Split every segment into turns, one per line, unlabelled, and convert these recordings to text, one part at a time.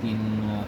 3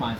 5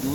2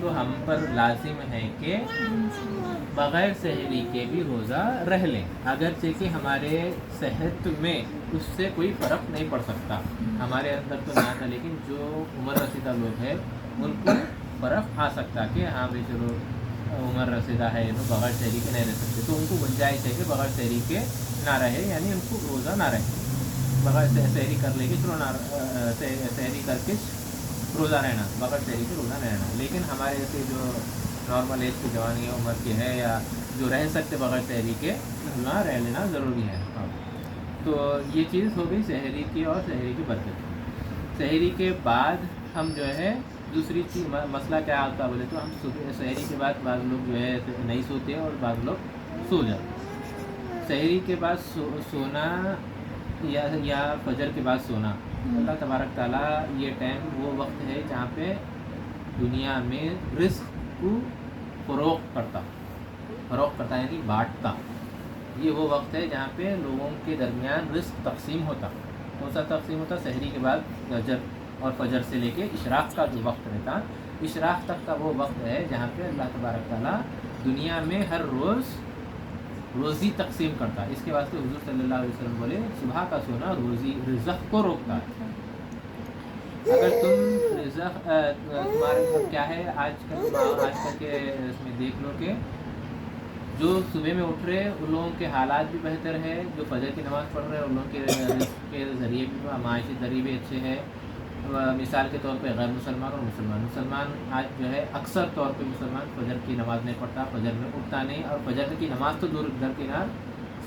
تو ہم پر لازم ہے کہ بغیر سحری کے بھی روزہ رہ لیں، اگرچہ کہ ہمارے صحت میں اس سے کوئی فرق نہیں پڑ سکتا، ہمارے اندر تو نہ تھا، لیکن جو عمر رسیدہ لوگ ہیں ان کو فرق آ سکتا کہ ہاں بھائی چلو عمر رسیدہ ہے تو بغیر سحری کے نہیں رہ سکتے، تو ان کو گنجائش ہے کہ بغیر سحری کے نہ رہے، یعنی ان کو روزہ نہ رہے، بغیر سحری کر لے کے چلو سحری کر کے روزہ رہنا، بغیر سحری کے روزہ نہیں رہنا۔ لیکن ہمارے جیسے جو نارمل ایج کی جوانی عمر کی ہے یا جو رہ سکتے بغیر سحری کے، روزہ رہ لینا ضروری ہے۔ تو یہ چیز ہو گئی سحری کی اور سحری کی برکت کی۔ سحری کے بعد ہم جو ہے دوسری چیز مسئلہ کیا ہوتا بولے تو ہم سحری کے بعد بعض لوگ جو ہے نہیں سوتے اور بعض لوگ سو جاتے۔ سحری کے بعد سونا یا فجر کے بعد سونا، اللہ تبارک تعالیٰ یہ ٹائم وہ وقت ہے جہاں پہ دنیا میں رزق کو فروغ کرتا یعنی بانٹتا، یہ وہ وقت ہے جہاں پہ لوگوں کے درمیان رزق تقسیم ہوتا۔ کون سا تقسیم ہوتا؟ سحری کے بعد فجر، اور فجر سے لے کے اشراق کا جو وقت رہتا، اشراق تک کا وہ وقت ہے جہاں پہ اللہ تبارک تعالیٰ دنیا میں ہر روز روزی تقسیم کرتا۔ اس کے واسطے حضور صلی اللہ علیہ وسلم بولے صبح کا سونا رزق کو روکتا ہے۔ اگر تم رزق تمہارے کیا ہے آج کل کے اس میں دیکھ لو کہ جو صبح میں اٹھ رہے ان لوگوں کے حالات بھی بہتر ہے، جو فجر کی نماز پڑھ رہے ہیں ان لوگوں کے رزق کے ذریعے بھی معاشی ذریعے بھی اچھے ہیں۔ مثال کے طور پہ غیر مسلمان اور مسلمان آج جو ہے اکثر طور پہ مسلمان فجر کی نماز نہیں پڑھتا، فجر میں اٹھتا نہیں، اور فجر کی نماز تو دور درکنار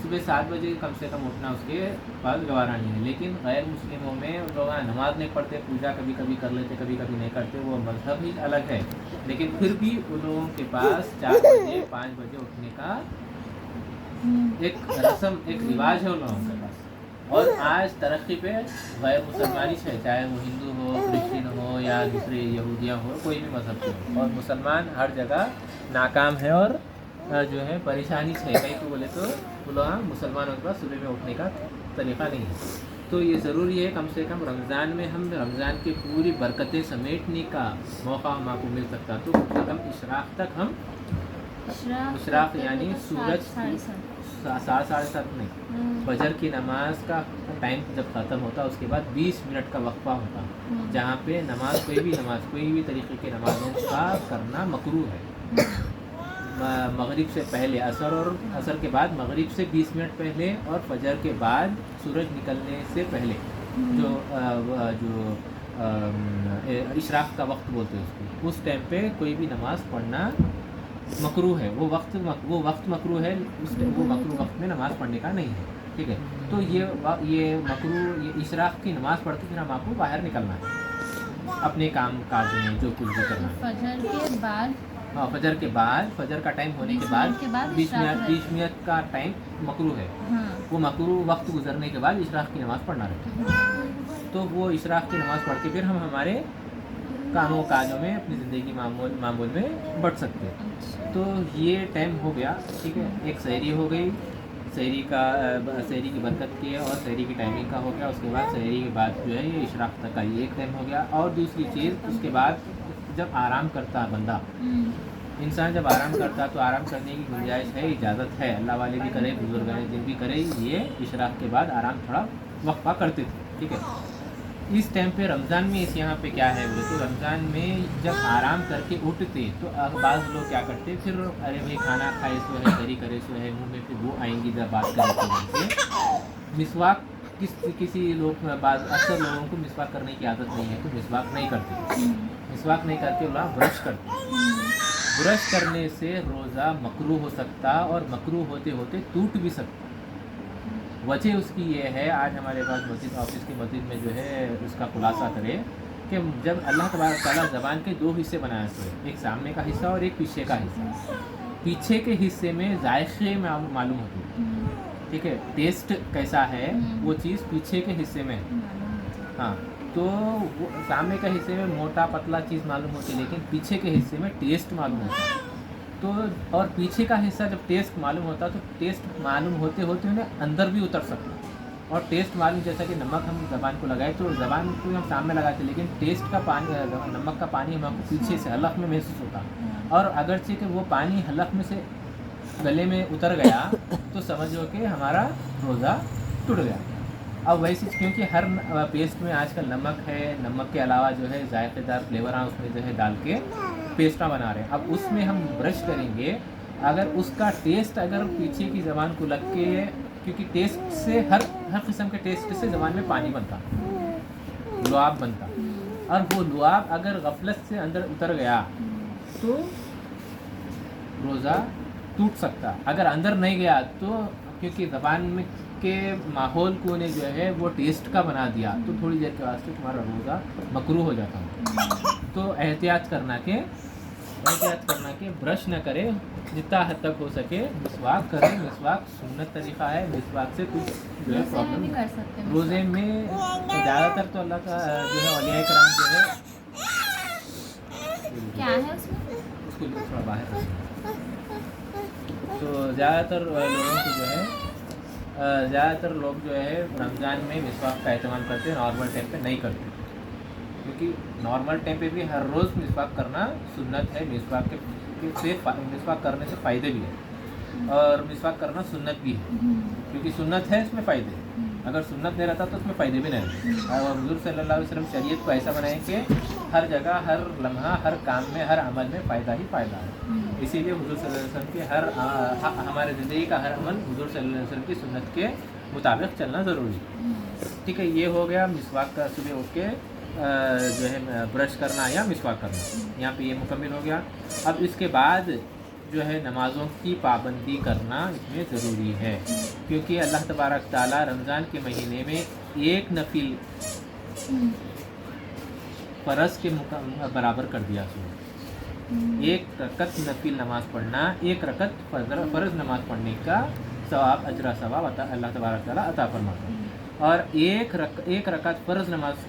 صبح 7 بجے کم سے کم اٹھنا اس کے پاس گوارا نہیں ہے۔ لیکن غیر مسلموں میں لوگ نماز نہیں پڑھتے، پوجا کبھی کبھی کر لیتے، کبھی کبھی نہیں کرتے، وہ مذہب ہی الگ ہے، لیکن پھر بھی ان لوگوں کے پاس 4 بجے 5 بجے اٹھنے کا ایک رسم ایک رواج ہے ان لوگوں کے پاس۔ اور آج ترقی پہ غیر مسلمانی ہے، چاہے وہ ہندو ہو، کرسچن ہو یا دوسرے یہودیاں ہو، کوئی بھی مذہب کے ہو، اور مسلمان ہر جگہ ناکام ہے اور جو ہے پریشانی ہے، کہیں تو بولے تو لوگ مسلمانوں کے پاس صبح میں اٹھنے کا طریقہ نہیں ہے۔ تو یہ ضروری ہے کم سے کم رمضان میں ہم رمضان کی پوری برکتیں سمیٹنے کا موقع ہم آپ کو مل سکتا، تو کم سے کم اشراق تک ہم اشراق یعنی سورج 7:30 نہیں، فجر کی نماز کا ٹائم جب ختم ہوتا اس کے بعد 20 منٹ کا وقفہ ہوتا، جہاں پہ نماز کوئی بھی طریقے کی نمازوں کا کرنا مکروہ ہے۔ مغرب سے پہلے عصر، اور عصر کے بعد مغرب سے 20 منٹ پہلے، اور فجر کے بعد سورج نکلنے سے پہلے جو اشراق کا وقت بولتے ہیں اس کو، اس ٹائم پہ کوئی بھی نماز پڑھنا مکروہ ہے، وہ وقت مکروہ ہے، وہ مکروہ وقت میں نماز پڑھنے کا نہیں ہے، ٹھیک ہے۔ تو یہ مکروہ یہ اشراق کی نماز پڑھ کے پھر ہم آپ کو باہر نکلنا ہے اپنے کام کاج میں جو کچھ بھی کرنا ہے۔ فجر کے بعد فجر کا ٹائم ہونے کے بعد 20 منٹ کا ٹائم مکروہ ہے، وہ مکروہ وقت گزرنے کے بعد اشراق کی نماز پڑھنا رہتا ہے۔ تو وہ اشراق کی نماز پڑھ کے پھر ہم ہمارے کاموں کاجوں میں اپنی زندگی معمول میں بڑھ سکتے ہیں۔ تو یہ ٹائم ہو گیا، ٹھیک ہے، ایک سحری ہو گئی، سحری کی برکت کی ہے اور سحری کی ٹائمنگ کا ہو گیا۔ اس کے بعد سحری کے بعد جو ہے یہ اشراق تک کا یہ ایک ٹائم ہو گیا۔ اور دوسری چیز اس کے بعد جب آرام کرتا بندہ، انسان جب آرام کرتا تو آرام کرنے کی گنجائش ہے، اجازت ہے، اللہ والے بھی کرے، بزرگ جن بھی کرے، یہ اشراق کے بعد آرام تھوڑا وقفہ کرتے تھے، ٹھیک ہے۔ اس ٹائم پہ رمضان میں یہاں پہ کیا ہے بولے تو رمضان میں جب آرام کر کے اٹھتے تو بعض لوگ کیا کرتے پھر ارے بھائی کھانا کھائے سو ہے، سحری کرے سو ہے، منہ میں پھر وہ آئیں گی جب بات کریں گے۔ مسواک کسی لوگ اکثر لوگوں کو مسواک کرنے کی عادت نہیں ہے تو مسواک نہیں کرتے، مسواک نہیں کرتے اللہ برش کرتے۔ برش کرنے سے روزہ مکروہ ہو سکتا اور مکروہ ہوتے ہوتے ٹوٹ بھی سکتا۔ وجہ اس کی یہ ہے، آج ہمارے پاس مسجد آفس کی مسجد میں جو ہے اس کا خلاصہ کرے کہ جب اللہ تبارک تعالیٰ زبان کے 2 حصے بنائے ہوئے، ایک سامنے کا حصہ اور ایک پیچھے کا حصہ، پیچھے کے حصے میں ذائقے معلوم ہوتے ہیں، ٹھیک ہے، ٹیسٹ کیسا ہے وہ چیز پیچھے کے حصے میں، ہاں، تو سامنے کے حصے میں موٹا پتلا چیز معلوم ہوتی ہے، لیکن پیچھے کے حصے میں ٹیسٹ معلوم ہوتا ہے۔ تو اور پیچھے کا حصہ جب ٹیسٹ معلوم ہوتا تو ٹیسٹ معلوم ہوتے ہوتے انہیں اندر بھی اتر سکتا، اور ٹیسٹ معلوم، جیسا کہ نمک ہم زبان کو لگائے تو زبان کو ہم سامنے لگاتے، لیکن ٹیسٹ کا پانی، نمک کا پانی ہم کو پیچھے سے حلق میں محسوس ہوتا، اور اگرچہ کہ وہ پانی حلق میں سے گلے میں اتر گیا تو سمجھو کہ ہمارا روزہ ٹوٹ گیا۔ اب ویسے کیونکہ ہر پیسٹ میں آج کل نمک ہے، نمک کے علاوہ جو ہے ذائقے دار فلیوراں اس میں جو ہے ڈال کے پیسٹاں بنا رہے ہیں، اب اس میں ہم برش کریں گے، اگر اس کا ٹیسٹ اگر پیچھے کی زبان کو لگ کے، کیونکہ ٹیسٹ سے ہر قسم کے ٹیسٹ سے زبان میں پانی بنتا، لعاب بنتا، اور وہ لعاب اگر غفلت سے اندر اتر گیا تو روزہ ٹوٹ سکتا، اگر اندر نہیں گیا تو کیونکہ زبان میں کے ماحول کو نے جو ہے وہ ٹیسٹ کا بنا دیا تو تھوڑی دیر کے واسطے تمہارا روزہ مکروہ ہو جاتا ہے۔ تو احتیاط کرنا کہ برش نہ کرے، جتنا حد تک ہو سکے مسواک کرے، مسواک سنت طریقہ ہے، مسواک سے کچھ جو ہے پرابلم نہیں کر سکتے۔ روزے میں زیادہ تر تو اللہ کا جو ہے اولیاء کرام جو ہے کیا ہے اس کو تھوڑا باہر، تو زیادہ تر لوگوں کو جو ہے زیادہ تر لوگ جو ہے رمضان میں مسواک کا اہتمام کرتے ہیں، نارمل ٹائم پہ نہیں کرتے، کیونکہ نارمل ٹائم پہ بھی ہر روز مسواک کرنا سنت ہے، مسواک کرنے سے فائدے بھی ہیں، اور مسواک کرنا سنت بھی ہے، کیونکہ سنت ہے اس میں فائدے، اگر سنت نہیں رہتا تو اس میں فائدے بھی نہیں رہتے، اور حضور صلی اللہ علیہ وسلم شریعت کو ایسا بنائیں کہ ہر جگہ، ہر لمحہ، ہر کام میں، ہر عمل میں فائدہ ہی فائدہ ہے، اسی لیے حضور صلی اللہ علیہ وسلم کے ہمارے زندگی کا ہر عمل حضور صلی اللہ علیہ وسلم کی سنت کے مطابق چلنا ضروری ہے۔ ٹھیک ہے، یہ ہو گیا مسواک کا، صبح اٹھ کے جو ہے برش کرنا یا مسواک کرنا، یہاں پہ یہ مکمل ہو گیا۔ اب اس کے بعد جو ہے نمازوں کی پابندی کرنا اس میں ضروری ہے، کیونکہ اللہ تبارک تعالیٰ رمضان کے مہینے میں ایک نفل فرض کے برابر کر دیا، ایک رکعت نفل نماز پڑھنا، ایک رکعت فرض نماز پڑھنے کا ثواب، اجر ثواب اللہ تبارک تعالیٰ عطا فرماتا ہے، اور ایک رکعت فرض نماز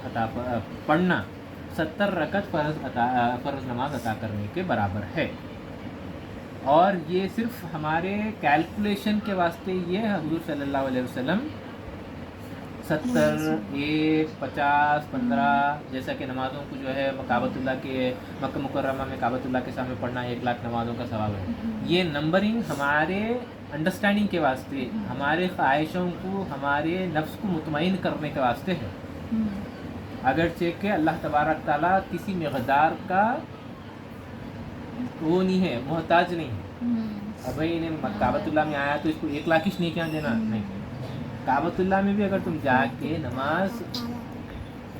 پڑھنا 70 رکعت فرض نماز عطا کرنے کے برابر ہے، اور یہ صرف ہمارے کیلکولیشن کے واسطے یہ حضور صلی اللہ علیہ وسلم 70، 1، 50، 15 جیسا کہ نمازوں کو جو ہے کعبۃ اللہ کے مکہ مکرمہ میں کعبۃ اللہ کے سامنے پڑھنا 1,00,000 نمازوں کا ثواب ہے، یہ نمبرنگ ہمارے انڈرسٹینڈنگ کے واسطے، ہمارے خواہشوں کو، ہمارے نفس کو مطمئن کرنے کے واسطے ہے، اگرچہ کہ اللہ تبارک تعالیٰ کسی مقدار کا وہ نہیں ہے، محتاج نہیں ہے، اب بھائی انہیں کعبۃ اللہ میں آیا تو اس کو 1,00,000 کی نیکیاں دینا نہیں، کعبۃ اللہ میں بھی اگر تم جا کے نماز،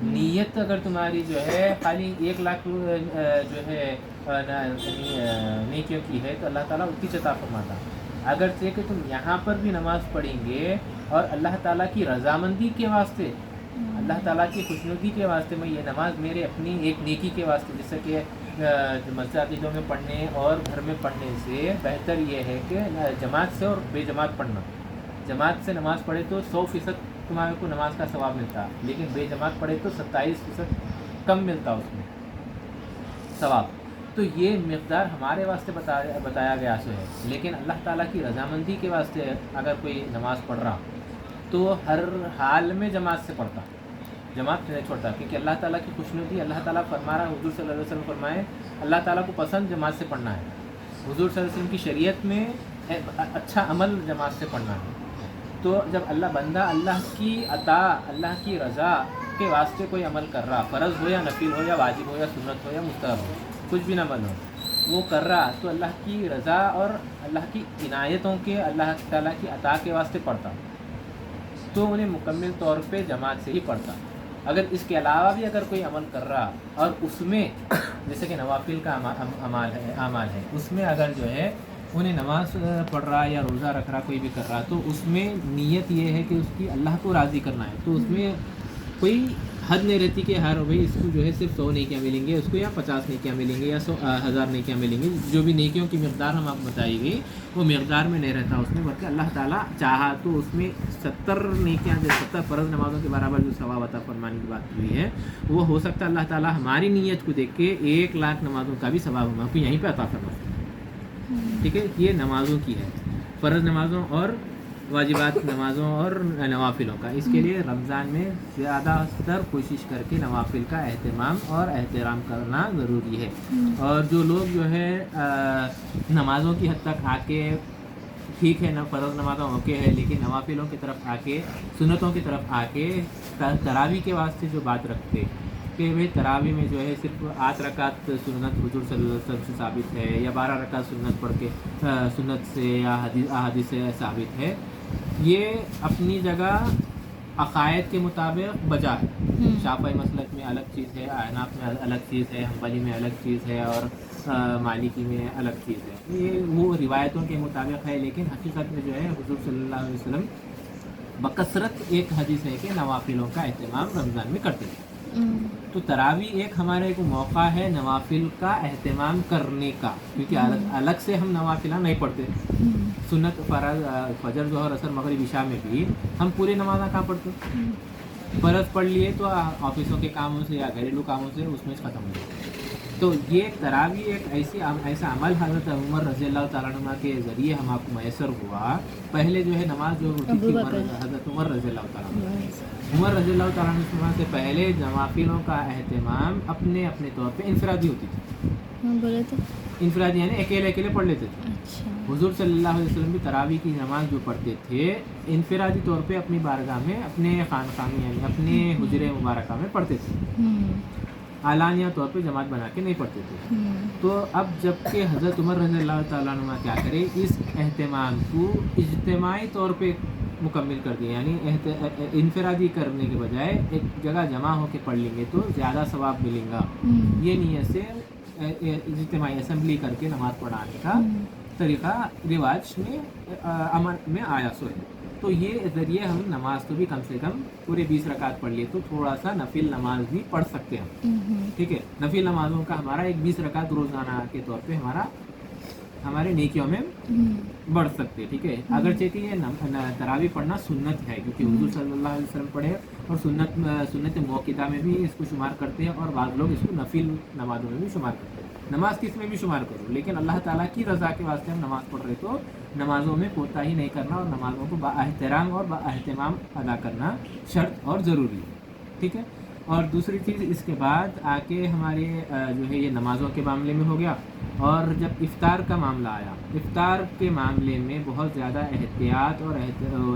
نیت اگر تمہاری جو ہے خالی 1,00,000 جو ہے نیکیوں کی ہے تو اللہ تعالیٰ اتنی عطا فرماتا، اگرچہ کہ تم یہاں پر بھی نماز پڑھیں گے اور اللہ تعالیٰ کی رضامندی کے واسطے، اللہ تعالیٰ کی خوشنودی کے واسطے میں یہ نماز میرے اپنی ایک نیکی کے واسطے، جیسا کہ مسجد عقیدوں میں پڑھنے اور گھر میں پڑھنے سے بہتر یہ ہے کہ جماعت سے اور بے جماعت پڑھنا، جماعت سے نماز پڑھے تو 100% تمہارے کو نماز کا ثواب ملتا، لیکن بے جماعت پڑھے تو 27% کم ملتا اس میں ثواب، تو یہ مقدار ہمارے واسطے بتایا گیا سو ہے، لیکن اللہ تعالیٰ کی رضامندی کے واسطے اگر کوئی نماز پڑھ رہا تو ہر حال میں جماعت سے پڑھتا، جماعت نہیں چھوڑتا، کیونکہ اللہ تعالیٰ کی خوشنودی، اللہ تعالیٰ فرما رہا ہے، حضور صلی اللہ علیہ وسلم فرمائے اللہ تعالیٰ کو پسند جماعت سے پڑھنا ہے، حضور صلی اللہ علیہ وسلم کی شریعت میں اچھا عمل جماعت سے پڑھنا ہے، تو جب بندہ اللہ کی عطا، اللہ کی رضا کے واسطے کوئی عمل کر رہا، فرض ہو یا نفل ہو یا واجب ہو یا سنت ہو یا مستحب ہو، کچھ بھی نہ عمل ہو، وہ کر رہا تو اللہ کی رضا اور اللہ کی عنایتوں کے، اللہ تعالیٰ کی عطا کے واسطے پڑھتا، تو انہیں مکمل طور پہ جماعت سے ہی پڑھتا۔ اگر اس کے علاوہ بھی اگر کوئی عمل کر رہا اور اس میں جیسے کہ نوافل کا اعمال ہے، اس میں اگر جو ہے انہیں نماز پڑھ رہا یا روزہ رکھ رہا، کوئی بھی کر رہا، تو اس میں نیت یہ ہے کہ اس کی اللہ کو راضی کرنا ہے، تو اس میں کوئی حد نہیں رہتی کہ ہر بھائی اس کو جو ہے صرف 100 نیکیاں ملیں گے، اس کو یا 50 نیکیاں ملیں گے یا 1,000 نیکیاں ملیں گی، جو بھی نیکیوں کی مقدار ہم آپ بتائی گئی وہ مقدار میں نہیں رہتا اس میں، بلکہ اللہ تعالیٰ چاہا تو اس میں 70 نیکیاں، جو 70 فرض نمازوں کے برابر جو ثواب عطا فرمانے کی بات ہوئی ہے، وہ ہو سکتا ہے اللہ تعالیٰ ہماری نیت کو دیکھ کے 1,00,000 نمازوں کا بھی ثواب ہم کو یہیں پہ عطا فرما، ٹھیک ہے، یہ نمازوں کی ہے، فرض نمازوں اور واجبات نمازوں اور نوافلوں کا. اس کے لیے رمضان میں زیادہ تر کوشش کر کے نوافل کا اہتمام اور احترام کرنا ضروری ہے. اور جو لوگ جو ہے نمازوں کی حد تک آ کے ٹھیک ہے فرض نمازوں اوکے ہے لیکن نوافلوں کی طرف آ کے سنتوں کی طرف آ کے تراویح کے واسطے جو بات رکھتے کہ بھئی تراویح میں جو ہے صرف 8 رکعت سنت حضور صلی اللہ علیہ وسلم سے ثابت ہے یا 12 رکعت سنت پڑھ کے سنت سے یا احادیث سے ثابت ہے. یہ اپنی جگہ عقائد کے مطابق بجا ہے. شافعی مسلک میں الگ چیز ہے, احناف میں الگ چیز ہے, حنبلی میں الگ چیز ہے اور مالکی میں الگ چیز ہے. یہ وہ روایتوں کے مطابق ہے لیکن حقیقت میں جو ہے حضور صلی اللہ علیہ وسلم بکثرت ایک حدیث ہے کہ نوافلوں کا اہتمام رمضان میں کرتے ہیں. تو تراویح ایک ہمارے کو موقع ہے نوافل کا اہتمام کرنے کا, کیونکہ الگ سے ہم نوافلہ نہیں پڑھتے. سنت فرض فجر ظہر عصر مغرب عشاء میں بھی ہم پورے نمازاں کہاں پڑھتے. فرض پڑھ لیے تو آفسوں کے کاموں سے یا گھریلو کاموں سے اس میں ختم ہو جاتا. تو یہ تراویح ایک ایسا عمل حضرت عمر رضی اللہ تعالیٰ عنہ کے ذریعے ہم آپ کو میسر ہوا. پہلے جو ہے نماز جو ہوتی تھی حضرت عمر رضی اللہ تعالیٰ عنہ, عمر رضی اللہ تعالیٰ عنہ سے پہلے نوافلوں کا اہتمام اپنے اپنے طور پہ انفرادی ہوتی تھی.
بولے تو
انفرادی یعنی اکیلے پڑھ لیتے تھے. حضور صلی اللہ علیہ وسلم بھی تراویح کی نماز جو پڑھتے تھے انفرادی طور پہ اپنی بارگاہ میں اپنے خانقاہ میں یعنی اپنے حجرے مبارکہ میں پڑھتے تھے. اعلانیہ طور پہ جماعت بنا کے نہیں پڑھتے تھے. تو اب جب کہ حضرت عمر رضی اللہ تعالیٰ عنہ کیا کرے, اس اہتمام کو اجتماعی طور پہ مکمل کر دیا, یعنی انفرادی کرنے کے بجائے ایک جگہ جمع ہو کے پڑھ لیں گے تو زیادہ ثواب ملیں گا. یہ نیت سے اجتماعی اسمبلی کر کے نماز پڑھانے کا طریقہ رواج میں عمل میں آیا سو ہے. تو یہ ذریعے ہم نماز تو بھی کم سے کم پورے 20 رکعت پڑھ لیے تو تھوڑا سا نفل نماز بھی پڑھ سکتے ہیں. ٹھیک ہے, نفل نمازوں کا ہمارا ایک 20 رکعت روزانہ کے طور پہ ہمارے نیکیوں میں بڑھ سکتے. ٹھیک ہے, اگرچہ کہ یہ تراویح پڑھنا سنت ہے کیونکہ حضور صلی اللہ علیہ وسلم پڑھے اور سنت موقدہ میں بھی اس کو شمار کرتے ہیں اور بعض لوگ اس کو نفل نمازوں میں بھی شمار کرتے ہیں. نماز کس میں بھی شمار کرو لیکن اللہ تعالیٰ کی رضا کے واسطے ہم نماز پڑھ رہے تو نمازوں میں کوتاہی نہیں کرنا اور نمازوں کو با احترام اور با اہتمام ادا کرنا شرط اور ضروری ہے. ٹھیک ہے, اور دوسری چیز اس کے بعد آ کے ہمارے جو ہے یہ نمازوں کے معاملے میں ہو گیا. اور جب افطار کا معاملہ آیا, افطار کے معاملے میں بہت زیادہ احتیاط اور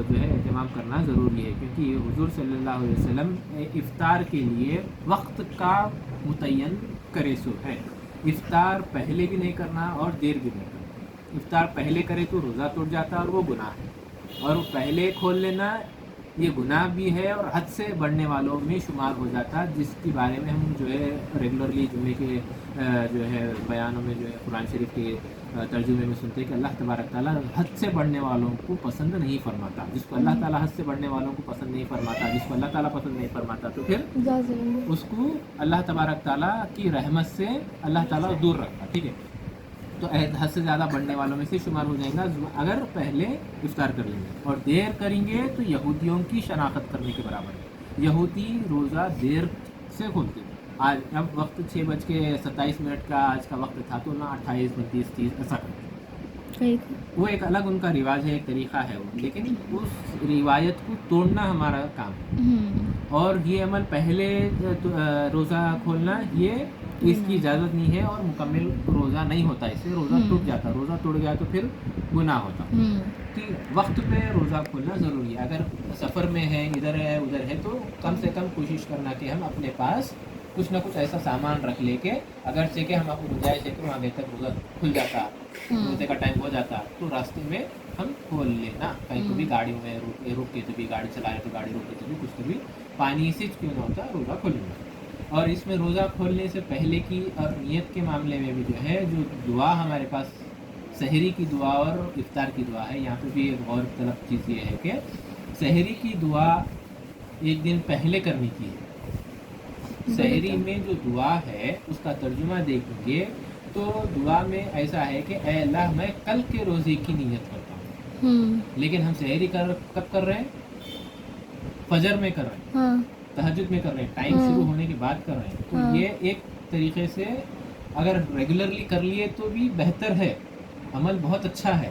جو ہے اہتمام کرنا ضروری ہے کیونکہ حضور صلی اللہ علیہ وسلم افطار کے لیے وقت کا متعین کرے سو ہے. افطار پہلے بھی نہیں کرنا اور دیر بھی نہیں کرنا. افطار پہلے کرے تو روزہ ٹوٹ جاتا اور وہ گناہ ہے, اور پہلے کھول لینا یہ گناہ بھی ہے اور حد سے بڑھنے والوں میں شمار ہو جاتا, جس کے بارے میں ہم جو ہے ریگولرلی جمعے کے جو ہے بیانوں میں جو ہے قرآن شریف کے ترجمے میں سنتے ہیں کہ اللہ تبارک تعالیٰ حد سے بڑھنے والوں کو پسند نہیں فرماتا. جس کو اللہ تعالیٰ حد سے بڑھنے والوں کو پسند نہیں فرماتا, جس کو اللہ تعالیٰ پسند نہیں فرماتا تو پھر اس کو اللہ تبارک تعالیٰ کی رحمت سے اللہ تعالیٰ دور رکھتا. ٹھیک ہے, تو حد سے زیادہ بڑھنے والوں میں سے شمار ہو جائے گا اگر پہلے افطار کر لیں گے. اور دیر کریں گے تو یہودیوں کی شناخت کرنے کے برابر ہے. یہودی روزہ دیر سے کھولتے ہیں. آج اب وقت 6:27 کا آج کا وقت تھا تو نہ 28 29 30 ایسا کرتے. وہ ایک الگ ان کا رواج ہے, ایک طریقہ ہے وہ, لیکن اس روایت کو توڑنا ہمارا کام ہے. اور یہ عمل پہلے روزہ کھولنا یہ اس کی اجازت نہیں ہے اور مکمل روزہ نہیں ہوتا, اس سے روزہ ٹوٹ جاتا. روزہ ٹوٹ گیا تو پھر گناہ ہوتا. وقت پہ روزہ کھولنا ضروری ہے. اگر سفر میں ہے, ادھر ہے ادھر ہے تو کم سے کم کوشش کرنا کہ ہم اپنے پاس کچھ نہ کچھ ایسا سامان رکھ لے کے اگرچہ کہ ہم آپ کو گنجائش ہے کہ وہاں دیر تک روزہ کھل جاتا, روزے کا ٹائم ہو جاتا تو راستے میں ہم کھول لینا. کہیں کو بھی گاڑیوں میں رک کے تو بھی گاڑی چلائے تو گاڑی روک کے تو بھی کچھ تو بھی پانی سے کیوں نہ ہوتا روزہ کھول لینا. اور اس میں روزہ کھولنے سے پہلے کی اور نیت کے معاملے میں بھی جو ہے جو دعا ہمارے پاس سحری کی دعا اور افطار کی دعا ہے, یہاں پہ بھی ایک غور طلب چیز یہ ہے کہ سحری کی دعا ایک دن پہلے کرنی کی ہے. سحری میں جو دعا ہے اس کا ترجمہ دیکھیں گے تو دعا میں ایسا ہے کہ اے اللہ میں کل کے روزے کی نیت کرتا ہوں. لیکن ہم سحری کب کر رہے ہیں؟ فجر میں کر رہے ہیں, تہجد میں کر رہے ہیں, ٹائم شروع ہونے کے بعد کر رہے ہیں. تو یہ ایک طریقے سے اگر ریگولرلی کر لیے تو بھی بہتر ہے, عمل بہت اچھا ہے.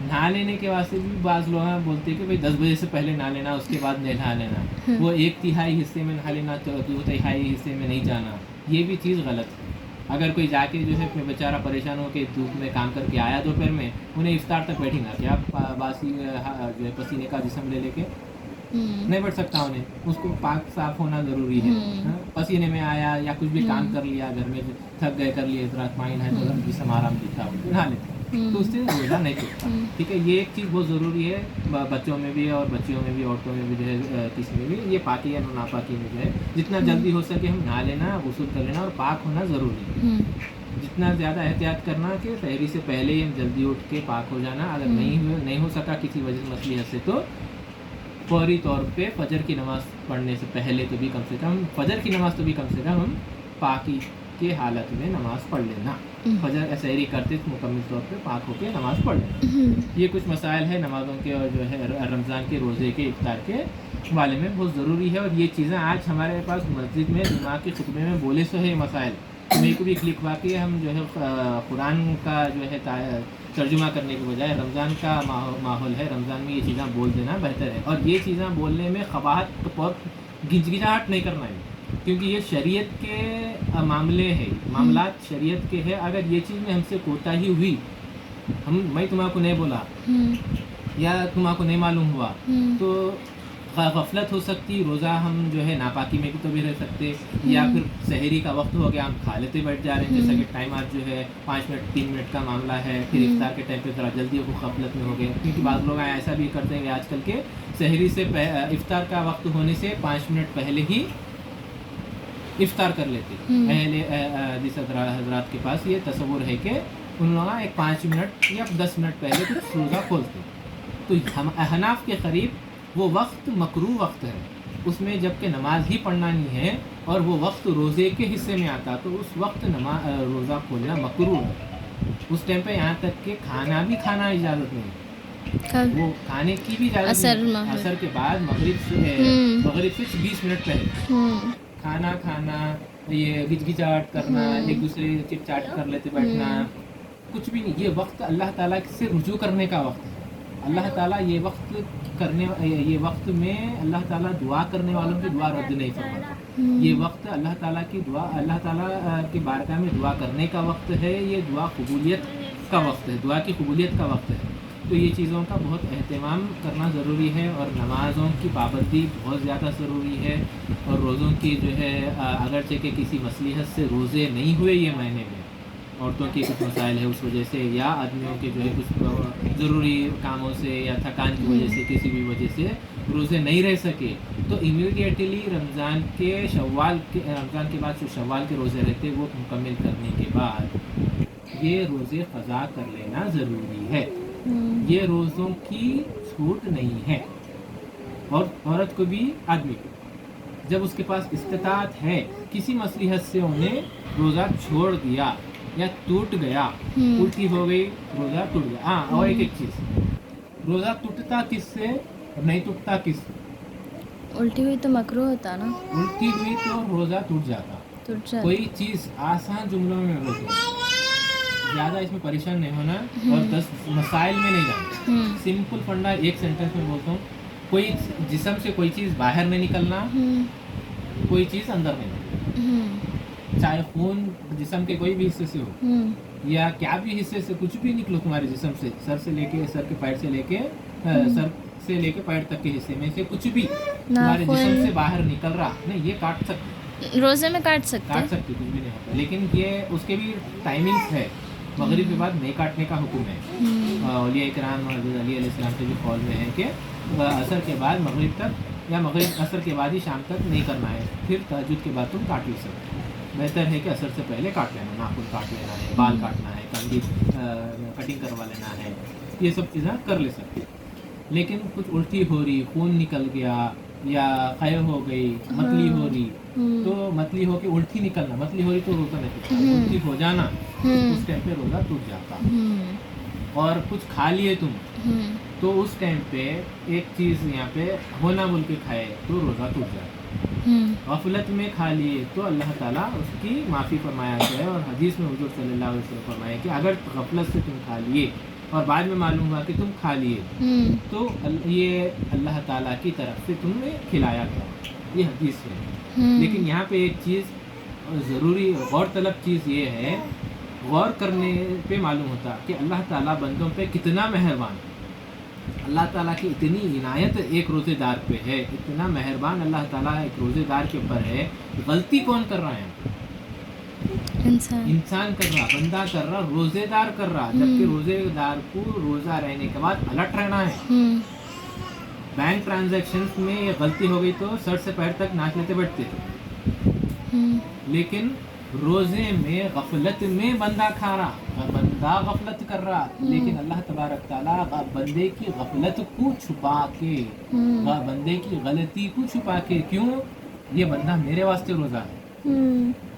نہا لینے کے واسطے بھی بعض لوگ بولتے ہیں کہ بھائی 10 بجے سے پہلے نہا لینا، اس کے بعد نہا لینا، وہ 1/3 حصے میں نہا لینا، 2/3 حصے میں نہیں جانا، یہ بھی چیز غلط ہے۔ اگر کوئی جا کے جو ہے بیچارہ پریشان ہو کے دھوپ میں کام کر کے آیا دوپہر میں، انہیں افطار تک بیٹھیں گا کیا باسی جو ہے پسینے کا جسم لے کے؟ نہیں بیٹھ سکتا انہیں، اس کو پاک صاف ہونا ضروری ہے۔ پسینے میں آیا یا کچھ بھی کام کر لیا، گھر میں تھک گئے کر لیے، رات مائن ہے تو جسم آرام دکھا نہا لیتے، تو اس سے روزہ نہیں ٹوٹتا، ٹھیک ہے۔ یہ ایک چیز بہت ضروری ہے، بچوں میں بھی اور بچیوں میں بھی، عورتوں میں بھی جو ہے، کسی میں بھی، یہ پاکی یا ناپاکی میں جو ہے جتنا جلدی ہو سکے ہم نہا لینا، غسل کر لینا اور پاک ہونا ضروری ہے۔ جتنا زیادہ احتیاط کرنا کہ سحری سے پہلے ہی ہم جلدی اٹھ کے پاک ہو جانا، اگر نہیں ہو سکا کسی وجہ سے مصلحت سے، تو فوری طور پہ فجر کی نماز پڑھنے سے پہلے تو بھی کم سے کم فجر کی نماز تو بھی کم سے کم ہم پاکی کے حالت میں نماز پڑھ لینا، فجر سحری کرتے مکمل طور پہ پاک ہو کے نماز پڑھ لینا۔ یہ کچھ مسائل ہے نمازوں کے اور جو ہے رمضان کے روزے کے افطار کے بارے میں بہت ضروری ہے، اور یہ چیزیں آج ہمارے پاس مسجد میں جمعہ کے خطبے میں بولے سو ہے مسائل، میرے کو بھی لکھوا کے ہم جو ہے قرآن کا جو ہے ترجمہ کرنے کے بجائے رمضان کا ماحول ہے، رمضان میں یہ چیزیں بول دینا بہتر ہے، اور یہ چیزیں بولنے میں قباحت اور گھچگھچاہٹ نہیں کرنا ہے، کیونکہ یہ شریعت کے معاملات شریعت کے ہے۔ اگر یہ چیز میں ہم سے کوتاہی ہوئی، میں تمہارے کو نہیں بولا یا تمہارے کو نہیں معلوم ہوا، تو غفلت ہو سکتی، روزہ ہم جو ہے ناپاکی میں بھی تو بھی رہ سکتے، یا پھر سحری کا وقت ہو گیا ہم کھا لیتے بیٹھ جا رہے ہیں، جیسا کہ ٹائم آج جو ہے 5 منٹ 3 منٹ کا معاملہ ہے، پھر افطار کے ٹائم پہ ذرا جلدی وہ غفلت میں ہو گئے، کیونکہ بعض لوگ ایسا بھی کرتے ہیں کہ آج کل کے سحری سے افطار کا وقت ہونے سے 5 منٹ پہلے ہی افطار کر لیتے۔ اہل حدیث حضرات کے پاس یہ تصور ہے کہ ان لوگ ایک 5 منٹ یا 10 منٹ پہلے کچھ روزہ کھولتے، تو احناف کے قریب وہ وقت مکروہ وقت ہے، اس میں جب کہ نماز ہی پڑھنا نہیں ہے اور وہ وقت روزے کے حصے میں آتا، تو اس وقت روزہ کھولنا مکروہ ہے۔ اس ٹائم پہ یہاں تک کہ کھانا بھی کھانا اجازت نہیں، وہ کھانے کی بھی اجازت نہیں، عصر کے بعد مغرب سے 20 منٹ پہلے کھانا، یہ گچگچاہٹ کرنا، ایک دوسرے چٹ چاٹ کر لیتے بیٹھنا، کچھ بھی نہیں۔ یہ وقت اللہ تعالیٰ سے رجوع کرنے کا وقت ہے۔ اللہ تعالیٰ یہ وقت میں اللہ تعالیٰ دعا کرنے والوں کی دعا رد نہیں فرماتا، یہ وقت اللہ تعالیٰ کی دعا، اللہ تعالیٰ کی بارگاہ میں دعا کرنے کا وقت ہے، یہ دعا قبولیت کا وقت ہے، دعا کی قبولیت کا وقت ہے۔ تو یہ چیزوں کا بہت اہتمام کرنا ضروری ہے، اور نمازوں کی پابندی بہت زیادہ ضروری ہے، اور روزوں کی جو ہے اگرچہ کہ کسی مصلحت سے روزے نہیں ہوئے یہ مہینے میں، عورتوں کے کچھ مسائل ہے اس وجہ سے، یا آدمیوں کے جو ہے کچھ ضروری کاموں سے یا تھکان کی وجہ سے، کسی بھی وجہ سے روزے نہیں رہ سکے، تو امیڈیٹلی رمضان کے بعد جو شوال کے روزے رہتے وہ مکمل کرنے کے بعد یہ روزے قضا کر لینا ضروری ہے۔ یہ روزوں کی چھوٹ نہیں ہے، اور عورت کو بھی آدمی کو، جب اس کے پاس استطاعت ہے، کسی مصلحت سے انہیں روزہ چھوڑ دیا یا ٹوٹ گیا، الٹی ہو گئی، روزہ ٹوٹ گیا۔ ہاں، اور ایک چیز، روزہ ٹوٹتا کس سے اور نہیں ٹوٹتا کس سے؟
الٹی ہوئی تو مکروہ ہوتا نا،
الٹی ہوئی تو روزہ ٹوٹ جاتا۔ کوئی چیز آسان جملوں میں بولتے ہیں، زیادہ اس میں پریشان نہیں ہونا، اور 10 مسائل میں نہیں جانا، سمپل فنڈا ایک سینٹنس میں بولتا ہوں، کوئی جسم سے کوئی چیز باہر نہیں نکلنا، کوئی چیز اندر نہیں نکلنا، چاہے خون جسم کے کوئی بھی حصے سے ہو، یا کیا بھی حصے سے کچھ بھی نکلو تمہارے جسم سے، سر کے پیر سے لے کے پیر تک کے حصے میں سے کچھ بھی تمہارے جسم سے باہر نکل رہا نہیں، یہ کاٹ سکتے،
روزے میں کاٹ سکتے،
کچھ بھی نہیں ہوتا، لیکن یہ اس کے بھی ٹائمنگس ہے، مغرب کے بعد نہیں کاٹنے کا حکم ہے، اولیاء کرام حضرت علی علیہ السلام سے بھی قول میں ہے کہ عصر کے بعد مغرب تک، یا مغرب عصر کے بعد ہی شام تک نہیں کرنا ہے، پھر تہجد کے بعد تم کاٹ لے سکتے، بہتر ہے کہ عصر سے پہلے کاٹ لینا، ناخن کاٹ لینا ہے، بال کاٹنا ہے، کنگھی کٹنگ کروا لینا ہے، یہ سب چیزیں کر لے سکتے۔ لیکن کچھ الٹی ہو رہی، خون نکل گیا، یا قے ہو گئی، متلی ہو رہی، تو متلی ہو کے الٹی نکلنا، متلی ہو رہی تو روزہ نہیں ٹوٹتا، الٹی ہو جانا اس ٹائم پہ روزہ ٹوٹ جاتا، اور کچھ کھا لیے تم تو اس ٹائم پہ ایک چیز یہاں پہ ہونا بول کے کھائے تو روزہ ٹوٹ جاتا، غفلت میں کھا لیے تو اللہ تعالیٰ اس کی معافی فرمایا ہے، اور حدیث میں حضور صلی اللہ علیہ وسلم فرمایا کہ اگر غفلت سے تم کھا لیے اور بعد میں معلوم ہوا کہ تم کھا لیے تو یہ اللہ تعالیٰ کی طرف سے تمہیں کھلایا گیا، یہ حدیث ہے۔ لیکن یہاں پہ ایک چیز ضروری غور طلب چیز یہ ہے، غور کرنے پہ معلوم ہوتا کہ اللہ تعالیٰ بندوں پہ کتنا مہربان ہے، اللہ تعالیٰ کی اتنی عنایت ایک روزے دار پہ ہے، اتنا مہربان اللہ تعالیٰ ایک روزے دار کے اوپر ہے۔ غلطی کون کر رہا ہے؟ انسان کر رہا، بندہ کر رہا، روزے دار کر رہا، جبکہ روزے دار کو روزہ رہنے کے بعد الرٹ رہنا ہے۔ بینک ٹرانزیکشنز میں یہ غلطی ہو گئی تو سر سے پیر تک ناچ لیتے بیٹھتے تھے، لیکن روزے میں غفلت میں بندہ کھا رہا، بندہ غفلت کر رہا، لیکن اللہ تبارک تعالیٰ بندے کی غفلت کو چھپا کے، بندے کی غلطی کو چھپا کے، کیوں؟ یہ بندہ میرے واسطے روزہ ہے،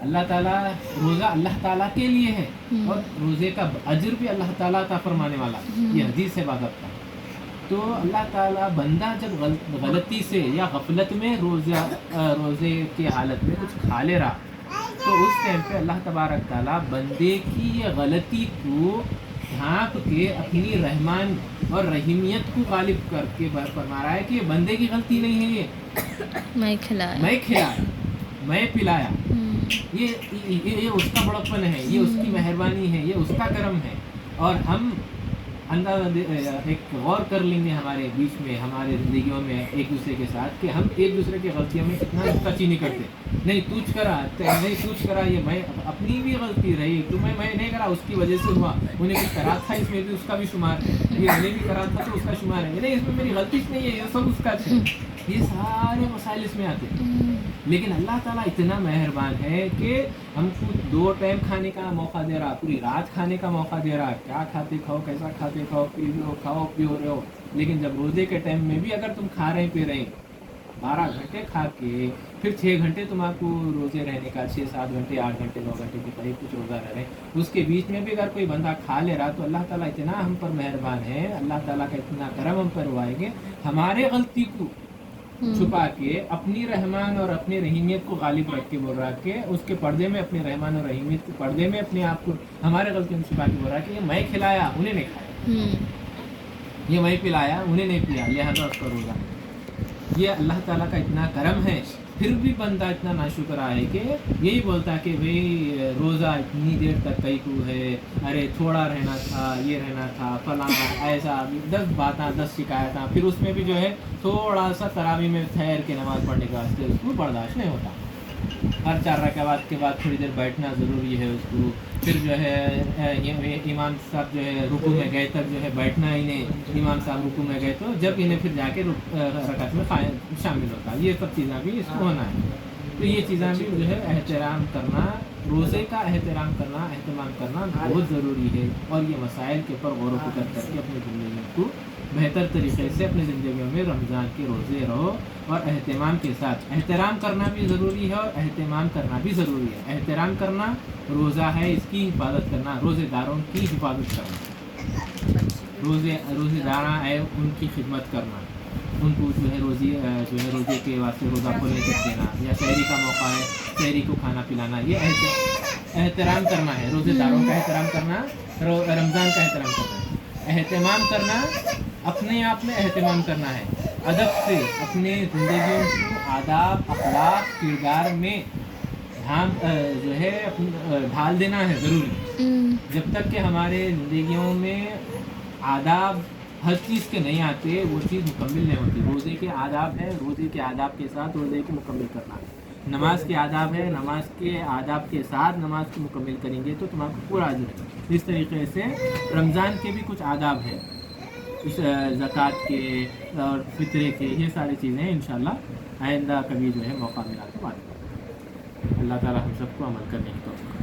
اللہ تعالیٰ روزہ اللہ تعالیٰ کے لیے ہے، اور روزے کا اجر بھی اللہ تعالیٰ کا فرمانے والا، یہ حدیث ہے عبادت کا۔ تو اللہ تعالیٰ بندہ جب غلطی سے یا غفلت میں روزے کی حالت میں کچھ کھا لے رہا، تو اس ٹائم پہ اللہ تبارک تعالیٰ بندے کی یہ غلطی کو ڈھانپ کے اپنی رحمان اور رحیمیت کو غالب کر کے فرما رہا ہے کہ یہ بندے کی غلطی نہیں ہے، یہ میں کھلایا، میں پلایا، یہ اس کا بڑپن ہے، یہ اس کی مہربانی ہے، یہ اس کا کرم ہے۔ اور ہم اندازہ ایک غور کر لیں گے ہمارے بیچ میں، ہمارے زندگیوں میں ایک دوسرے کے ساتھ، کہ ہم ایک دوسرے کی غلطیوں میں کتنا نکتہ چینی کرتے، نہیں تجھ کرا، یہ میں اپنی بھی غلطی رہی، تمہیں میں نہیں کرا، اس کی وجہ سے ہوا، انہیں کچھ کرا تھا، اس میں بھی اس کا بھی شمار ہے، یہ میں نے بھی کرا تھا تو اس کا شمار ہے، نہیں اس میں میری غلطی نہیں ہے، یہ سب اس کا ہے، یہ سارے مسائل اس میں آتے ہیں۔ لیکن اللہ تعالیٰ اتنا مہربان ہے کہ ہم کو 2 ٹائم کھانے کا موقع دے رہا، پوری رات کھانے کا موقع دے رہا، کیا کھاتے کھاؤ، کیسا کھاتے کھاؤ، کھاؤ پیو رہے ہو، لیکن جب روزے کے ٹائم میں بھی اگر تم کھا رہے پی رہے 12 گھنٹے کھا کے پھر 6 گھنٹے تم آپ کو روزے رہنے کا، 6-7 گھنٹے 8 گھنٹے 9 گھنٹے کے قریب کچھ روزہ رہ رہے ہیں، اس کے بیچ میں بھی اگر کوئی بندہ کھا لے رہا تو اللہ تعالیٰ اتنا ہم پر مہربان ہے، اللہ تعالیٰ کا اتنا کرم ہم پر ہوا ہے کہ ہمارے غلطی کو چھپا کے اپنی رحمان اور اپنی رحیمیت کو غالب رکھ کے بول رہا کہ اس کے پردے میں اپنے رحمان اور رحیمیت کے پردے میں اپنے آپ کو ہمارے غلطیوں میں چھپا کے بول رہا کہ یہ میں کھلایا، انہیں نہیں کھایا، یہ میں پلایا، انہیں نہیں پیا، لہذا اس کا روزہ۔ یہ اللہ تعالیٰ کا اتنا کرم ہے، پھر بھی بندہ اتنا ناشکرا ہے کہ یہی بولتا کہ بھئی روزہ اتنی دیر تک کئی کو ہے، ارے تھوڑا رہنا تھا، یہ رہنا تھا، فلاں ایسا، 10 باتیں 10 شکایتیں، پھر اس میں بھی جو ہے تھوڑا سا تراویح میں ٹھہر کے نماز پڑھنے کے واسطے اس کو برداشت نہیں ہوتا، ہر 4 رکعات کے بعد تھوڑی دیر بیٹھنا ضروری ہے اس کو، پھر جو ہے امام صاحب جو ہے رکوع میں گئے تک جو ہے بیٹھنا ہی نہیں، امام صاحب رکوع میں گئے تو جب انہیں پھر جا کے رکعت میں شامل ہوتا، یہ سب چیزیں بھی اس کو ہونا ہے۔ تو یہ چیزیں بھی جو ہے احترام کرنا، روزے کا احترام کرنا، اہتمام کرنا بہت ضروری ہے، اور یہ مسائل کے اوپر غور و فکر کر کے اپنی زندگی کو بہتر طریقے سے اپنی زندگیوں میں رمضان کے روزے رہو، اور اہتمام کے ساتھ احترام کرنا بھی ضروری ہے اور اہتمام کرنا بھی ضروری ہے۔ احترام کرنا روزہ ہے، اس کی حفاظت کرنا، روزے داروں کی حفاظت کرنا، روزے داراں ہے ان کی خدمت کرنا، ان کو جو ہے روزے کے واسطے روزہ کھولنے تک دینا، یا سحری کا موقع ہے سحری کو کھانا پلانا، یہ احترام کرنا ہے، روزے داروں کا احترام کرنا، رمضان کا احترام کرنا، اہتمام کرنا، اپنے آپ میں اہتمام کرنا ہے، ادب سے اپنے زندگیوں کو آداب، اخلاق، کردار میں جو ہے ڈھال دینا ہے ضروری، جب تک کہ ہمارے زندگیوں میں آداب ہر چیز کے نہیں آتے وہ چیز مکمل نہیں ہوتی۔ روزے کے آداب ہے، روزے کے آداب کے ساتھ روزے کو مکمل کرنا ہے، نماز کے آداب ہے، نماز کے آداب کے ساتھ نماز کو مکمل کریں گے تو تمہارا پورا اجر ہے۔ اس طریقے سے رمضان کے بھی کچھ آداب ہے، اس زکوٰۃ کے اور فطرے کے، یہ ساری چیزیں انشاءاللہ آئندہ کبھی جو ہے موقع ملا تو بات کریں۔ اللہ تعالیٰ ہم سب کو عمل کرنے کی توفیق